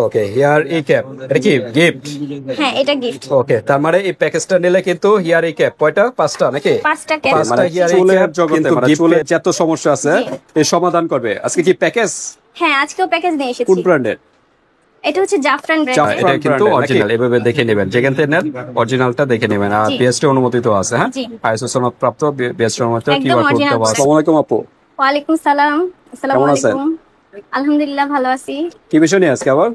ওকে hair E cap এটা কি gift? হ্যাঁ এটা গিফট। ওকে তার মানে এই প্যাকেজটা নিলে কিন্তু হেয়ার ই ক্যাপ কয়টা? 5টা নাকি? 5টা ক্যাপ। মানে চুলের জগতে মানে চুলের যত সমস্যা আছে এই সমাধান করবে। আজকে কি প্যাকেজ? হ্যাঁ আজকেও প্যাকেজ নিয়ে এসেছি। কোন ব্র্যান্ডের? এটা হচ্ছে জাফরান ব্র্যান্ড। এটা কিন্তু অরিজিনাল, এভাবে দেখে নেবেন, যেখান থেকে নেন অরিজিনালটা দেখে নেবেন। আর বিএসটি অনুমোদিত আছে, হ্যাঁ আইএসও সনদ প্রাপ্ত বিএসটি অনুমোদিত। কিউআর কোড দেওয়া আছে। আসসালামু আলাইকুম আপু। ওয়ালাইকুম সালাম। আসসালামু আলাইকুম। আলহামদুলিল্লাহ ভালো আছি। কি বিষয় নিয়ে আজকে আবার?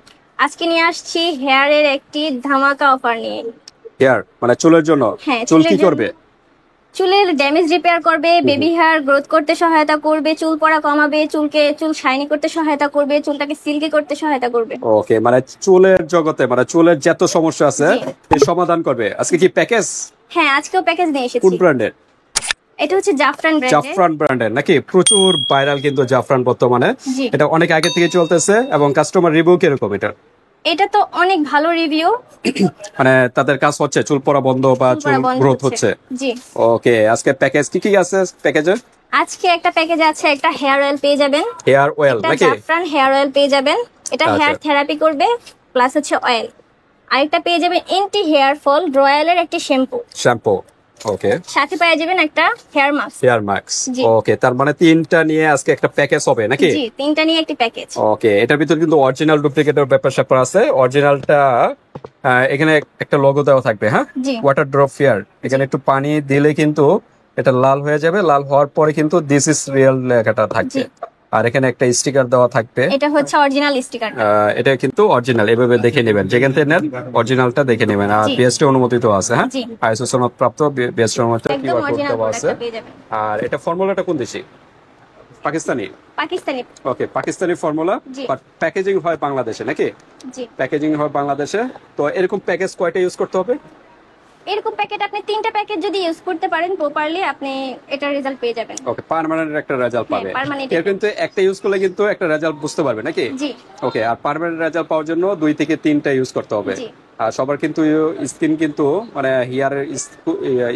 আজকে নিয়ে আসছি হেয়ারের একটি ধামাকা অফার নিয়ে। হেয়ার মানে চুলের জন্য? চুল কি করবে? চুলের ড্যামেজ রিপেয়ার করবে, বেবি হেয়ার গ্রোথ করতে সহায়তা করবে, চুল পড়া কমাবে, চুল শাইনি করতে সহায়তা করবে, চুলটাকে সিল্কি করতে সহায়তা করবে। ওকে মানে চুলের জগতে মানে চুলের যত সমস্যা আছে এই সমাধান করবে। আজকে কি প্যাকেজ? হ্যাঁ আজকেও প্যাকেজ নিয়ে এসেছি। কোন ব্র্যান্ডের? এটা হচ্ছে জাফরান ব্র্যান্ডের। জাফরান ব্র্যান্ডের নাকি? প্রচুর ভাইরাল কিন্তু জাফরান বর্তমানে। এটা অনেক আগে থেকে চলতেছে এবং কাস্টমার রিভিউ কিরকম এটা? এটা তো অনেক ভালো রিভিউ। মানে তাদের কাজ হচ্ছে, চুল পড়া বন্ধ বা চুল গ্রোথ হচ্ছে। জি ওকে আজকে প্যাকেজ কি কি আছে প্যাকেজে? আজকে একটা প্যাকেজ আছে, একটা হেয়ার অয়েল পেয়ে যাবেন। হেয়ার অয়েল নাকি? জাফরান হেয়ার অয়েল পেয়ে যাবেন, এটা হেয়ার থেরাপি করবে প্লাস হচ্ছে অয়েল। আরেকটা পেয়ে যাবেন এন্টি হেয়ার ফল রয়্যালের একটি শ্যাম্পু। ওকে সাথে পেয়ে যাবেন একটা হেয়ার মাস্ক। ওকে তার মানে তিনটা নিয়ে আজকে একটা প্যাকেজ হবে নাকি? জি তিনটা নিয়ে একটি প্যাকেজ। ওকে এটার ভিতর কিন্তু অরিজিনাল ডুপ্লিকেটের ব্যাপার স্যাপার আছে। অরিজিনালটা এখানে একটা লোগো দেওয়া থাকবে, হ্যাঁ ওয়াটার ড্রপ হেয়ার। এখানে একটু পানি দিলে কিন্তু এটা লাল হয়ে যাবে, লাল হওয়ার পরে কিন্তু দিস ইজ রিয়েল লেখাটা থাকবে। আর এখানে একটা স্টিকার দেওয়া থাকবে, এটা হচ্ছে অরিজিনাল স্টিকার। এটা কিন্তু অরিজিনাল, এভাবে দেখে নেবেন, যেখান থেকে নেন অরিজিনালটা দেখে নেবেন। আর বিএসটি অনুমোদিত আছে, হ্যাঁ আইএসও সনদ প্রাপ্ত বিএসটি অনুমোদিত। কিউআর কোড দেওয়া আছে। আর এটা ফর্মুলাটা কোন দেশি? পাকিস্তানি। ওকে পাকিস্তানি ফর্মুলা, বাট প্যাকেজিং হয় বাংলাদেশে নাকি? জি প্যাকেজিং হয় বাংলাদেশে। তো এরকম প্যাকেজ কয়টা ইউজ করতে হবে? এরকম প্যাকেট আপনি 3টা প্যাকেট যদি ইউজ করতে পারেন প্রপারলি, আপনি এটার রেজাল্ট পেয়ে যাবেন। ওকে পার্মানেন্ট একটা রেজাল্ট পাবে। এর কিন্তু একটা ইউজ করলে কিন্তু একটা রেজাল্ট বুঝতে পারবে নাকি? জি ওকে আর পার্মানেন্ট রেজাল্ট পাওয়ার জন্য 2 থেকে 3টা ইউজ করতে হবে। আর সবার কিন্তু স্কিন কিন্তু মানে হেয়ারের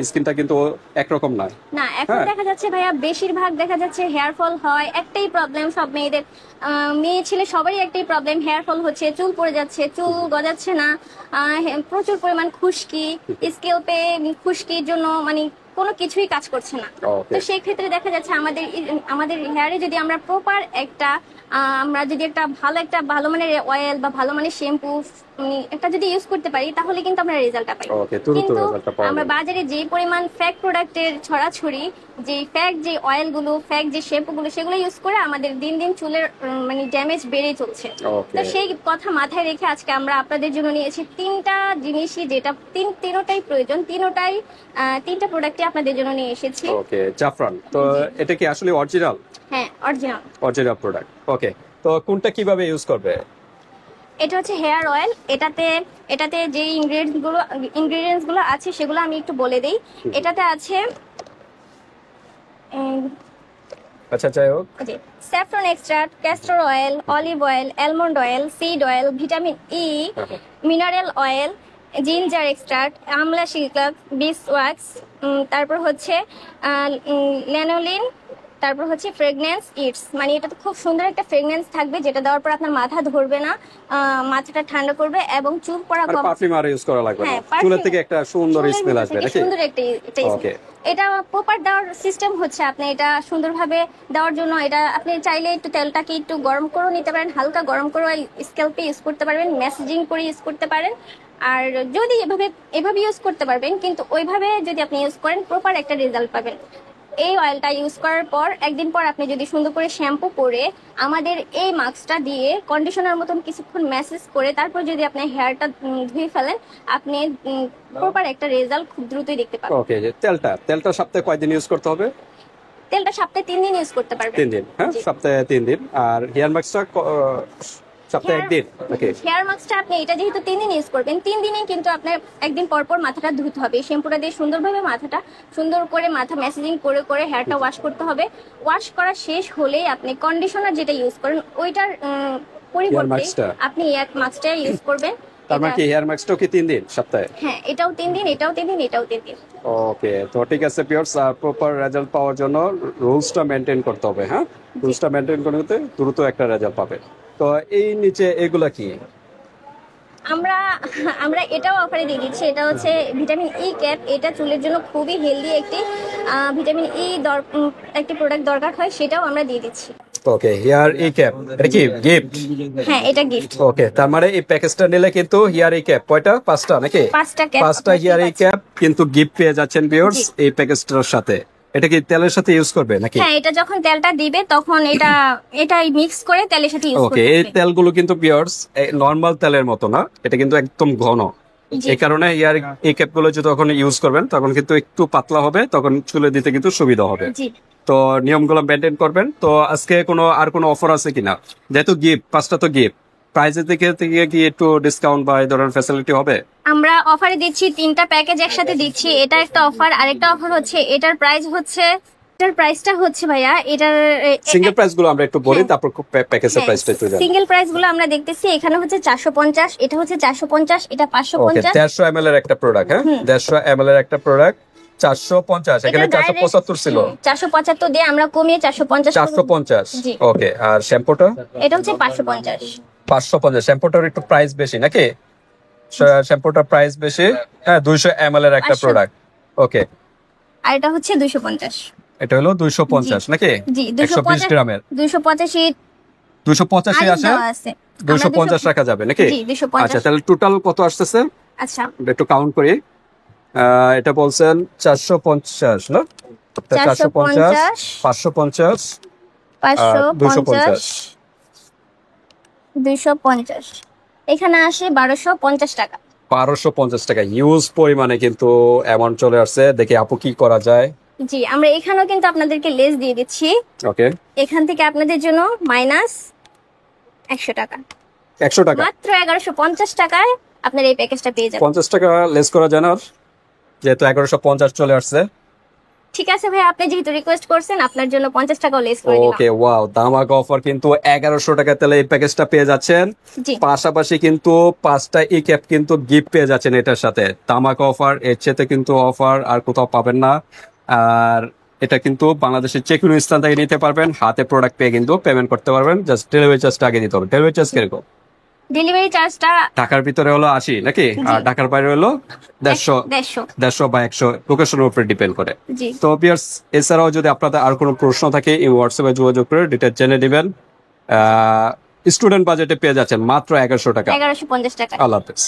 স্কিনটা কিন্তু একরকম নয় না। এখন দেখা যাচ্ছে ভাইয়া বেশিরভাগ দেখা যাচ্ছে হেয়ার ফল হয়, একটাই প্রবলেম সব মেয়েদের, মেয়ে ছেলে সবারই একটাই প্রবলেম, হেয়ার ফল হচ্ছে, চুল পড়ে যাচ্ছে, চুল গজাচ্ছে না, প্রচুর পরিমাণ খুশকি, স্ক্যাল্পে খুশকির জন্য মানে কোনো কিছুই কাজ করছে না। তো সেই ক্ষেত্রে দেখা যাচ্ছে আমাদের হেয়ারে যদি আমরা প্রপার আমরা যদি একটা ভালো মানের অয়েল বা ভালো মানের শ্যাম্পু একটা যদি ইউজ করতে পারি, তাহলে কিন্তু আমরা রেজাল্টটা পাই। কিন্তু আমরা বাজারে যে পরিমাণ ফেক প্রোডাক্টের ছড়াছড়ি, যে ফেক যে অয়েলগুলো, ফেক যে শ্যাম্পুগুলো, সেগুলো ইউজ করে আমাদের দিন দিন চুলের মানে ড্যামেজ বেড়ে চলছে। তো সেই কথা মাথায় রেখে আজকে আমরা আপনাদের জন্য নিয়েছি 3টা জিনিসই, যেটা তিনটাই প্রয়োজন, তিনটা প্রোডাক্টই আপনাদের জন্য নিয়ে এসেছি। ওকে জাফরান, তো এটা কি আসলে অরিজিনাল? হ্যাঁ অরিজিনাল প্রোডাক্ট। ওকে তো কোনটা কিভাবে ইউজ করবে? এটা হচ্ছে হেয়ার অয়েল। এটাতে যে ইনগ্রেডিয়েন্টস গুলো আছে সেগুলো আমি একটু বলে দেই। এটাতে আছে আচ্ছা যাই হোক, saffron extract, castor oil, olive oil, almond oil, seed oil, vitamin E, mineral oil, ginger extract, আমলা সিল্ক, বিস ওয়াক্স, তারপর হচ্ছে ল্যানোলিন, তারপর হচ্ছে ফ্রেগনেন্স ইটস। মানে এটা তো খুব সুন্দর একটা ফ্রেগনেন্স থাকবে, যেটা দেওয়ার পর আপনার মাথা ধরবে না, মাথাটা ঠান্ডা করবে এবং চুল পড়া কম। পারফিউম আর ইউজ করা লাগবে না, চুলের থেকে একটা সুন্দর স্মেল আসবে নাকি? সুন্দর একটা স্মেল। এটা প্রপার দেওয়ার সিস্টেম হচ্ছে, আপনি এটা সুন্দরভাবে দেওয়ার জন্য এটা আপনি চাইলে একটু তেলটাকে একটু গরম করে নিতে পারেন, হালকা গরম করে স্ক্যাল্পে ইউজ করতে পারবেন, ম্যাসেজিং করে ইউজ করতে পারেন। আর যদি এভাবে ইউজ করতে পারবেন, কিন্তু ওইভাবে যদি আপনি ইউজ করেন প্রপার একটা রেজাল্ট পাবেন। এই অয়েলটা ইউজ করার পর একদিন পর আপনি যদি সুন্দর করে শ্যাম্পু করে আমাদের এই মাস্কটা দিয়ে কন্ডিশনার মতন কিছুক্ষণ ম্যাসেজ করে তারপর যদি আপনি হেয়ারটা ধুয়ে ফেলেন, আপনি প্রপার একটা রেজাল্ট খুব দ্রুতই দেখতে পাবেন। ওকে তেলটা সপ্তাহে কয়দিন ইউজ করতে হবে? তেলটা সপ্তাহে 3 দিন ইউজ করতে পারবেন। 3 দিন, হ্যাঁ সপ্তাহে 3 দিন। আর হেয়ার মাস্কটা সপ্তাহে 1 দিন। ওকে হেয়ার মাস্কটা আপনি এটা যেহেতু 3 দিন ইউজ করবেন, 3 দিনে কিন্তু আপনার একদিন পর পর মাথাটা ধুতে হবে, শ্যাম্পুটা দিয়ে সুন্দরভাবে মাথাটা সুন্দর করে মাথা ম্যাসেজিং করে হেয়ারটা ওয়াশ করতে হবে। ওয়াশ করা শেষ হলেই আপনি কন্ডিশনার যেটা ইউজ করেন ওইটার পরিবর্তে আপনি এক মাস্কটা ইউজ করবেন। তার মানে কি হেয়ার মাস্কটাও কি 3 দিন সপ্তাহে? হ্যাঁ এটাও 3 দিন, এটাও 3 দিন, এটাও 3 দিন। ওকে তো ঠিক আছে পিওরস, প্রপার রেজাল্ট পাওয়ার জন্য রুলসটা মেইনটেইন করতে হবে। হ্যাঁ রুলসটা মেইনটেইন করতে দ্রুত একটা রেজাল্ট পাবে। তো এই নিচে এগুলা কি? আমরা আমরা এটাও অফারে দিয়ে দিচ্ছি, এটা হচ্ছে ভিটামিন ই ক্যাপ। এটা চুলের জন্য খুবই হেলদি একটি ভিটামিন ই একটি প্রোডাক্ট দরকার হয়, সেটাও আমরা দিয়ে দিচ্ছি। ওকে, হেয়ার ই ক্যাপ, এটা কি গিফট? হ্যাঁ, এটা গিফট। ওকে, তার মানে এই প্যাকেজটা নিলে কিন্তু হেয়ার ই ক্যাপ কয়টা, 5টা নাকি? 5টা ক্যাপ, 5টা হেয়ার ই ক্যাপ কিন্তু গিফট পেয়ে যাচ্ছেন ভিউয়ার্স এই প্যাকেজটার সাথে। এটা কি তেলের সাথে ইউজ করবে নাকি? হ্যাঁ, এটা যখন তেলটা দিবে তখন এটাই মিক্স করে তেলের সাথে ইউজ ওকে, করতে এই হবে। তেলগুলো কিন্তু ভিউয়ার্স নরমাল তেলের মতো না, এটা কিন্তু একদম ঘন। এই কারণে হেয়ার এই ক্যাপ গুলো যখন ইউজ করবেন তখন কিন্তু একটু পাতলা হবে, তখন চুলে দিতে কিন্তু সুবিধা হবে। জি, তো নিয়মগুলো মেনটেন করবেন। তো আজকে আর কোনো অফার আছে কিনা? যেহেতু গিফট, 5টা তো গিফট, প্রাইসের দিকে থেকে কি একটু ডিসকাউন্ট বা এই ধরনের ফ্যাসিলিটি হবে? আমরা অফারে দিচ্ছি 3টা প্যাকেজ একসাথে দিচ্ছি, এটা একটা অফার। আরেকটা অফার হচ্ছে এটার প্রাইসটা হচ্ছে ভাইয়া, এটার সিঙ্গেল প্রাইস গুলো আমরা একটু বলি, তারপর প্যাকেজের প্রাইসটা একটু জানি। সিঙ্গেল প্রাইস গুলো আমরা দেখতেছি, এখানে হচ্ছে 450, এটা হচ্ছে 450, এটা ওকে, 550। 150 ml এর একটা প্রোডাক্ট, হ্যাঁ 150 ml এর একটা প্রোডাক্ট 450, এখানে 475 ছিল, 475 দিয়ে আমরা কমিয়ে 450 450। জি। ওকে, আর শ্যাম্পুটা? এটা হচ্ছে 550। 550, শ্যাম্পুটার একটু প্রাইস বেশি নাকি? শ্যাম্পুটার প্রাইস বেশি, হ্যাঁ 200 ml এর একটা 500 প্রোডাক্ট। ওকে, আর এটা হচ্ছে 250। এটা হলো 250 নাকি? জি, 120 গ্রামের 285 285 আসে, দেওয়া আছে। 250 রাখা যাবে নাকি? জি, 250। আচ্ছা, তাহলে টোটাল কত আসতেছে আচ্ছা, একটু কাউন্ট করি। এটা বলছেন 450 না? 450, 550, 550, 250, এখানে আসে 1250 টাকা। 1250 টাকা, হিউজ পরিমাণে কিন্তু অ্যামাউন্ট চলে আসছে। দেখি আপু কি করা যায়। জি, আমরা এখানেও কিন্তু আপনাদেরকে লেস দিয়ে দিচ্ছি। ওকে, এখান থেকে আপনাদের জন্য মাইনাস 100 টাকা, 100 টাকা, মাত্র 1150 টাকায় আপনার এই প্যাকেজটা পেয়ে যাবেন। 50 টাকা লেস করা যায় না? যেহেতু 1150 চলে আসছে। ঠিক আছে ভাই, আপনি যেহেতু রিকোয়েস্ট করছেন, আপনার জন্য 50 টাকাও লেস করে দিলাম। ওকে, ওয়াও, ধামাকা অফার কিন্তু 1100 টাকা তেলে এই প্যাকেজটা পেয়ে যাচ্ছেন। জি, পাশাপাশি কিন্তু 5টা ই ক্যাপ কিন্তু গিফট পেয়ে যাচ্ছেন এটার সাথে। ধামাকা অফার, এর চেয়ে কিন্তু অফার আর কোথাও পাবেন না। আর এটা কিন্তু বাংলাদেশের যে কোনো স্থান থেকে নিতে পারবেন, হাতে প্রোডাক্ট পেয়ে কিন্তু পেমেন্ট করতে পারবেন। জাস্ট ডেলিভারি চার্জটা আগে দিতে হবে। ডেলিভারি চার্জ কিরকম? ডেলিভারি চার্জটা ঢাকার ভিতরে হলো 80 নাকি? আর ঢাকার বাইরে হলো 150 বা 100, লোকেশনের উপরে ডিপেন্ড করে। জি, তো ভিউয়ার্স, এছাড়াও যদি আপনাদের আর কোনো প্রশ্ন থাকে এই হোয়াটসঅ্যাপে যোগাযোগ করে ডিটেইলস জেনে নেবেন। স্টুডেন্ট বাজেটে পেয়ে যাচ্ছেন মাত্র 1100 টাকা। 1150 টাকা। আল্লাহ হাফেজ।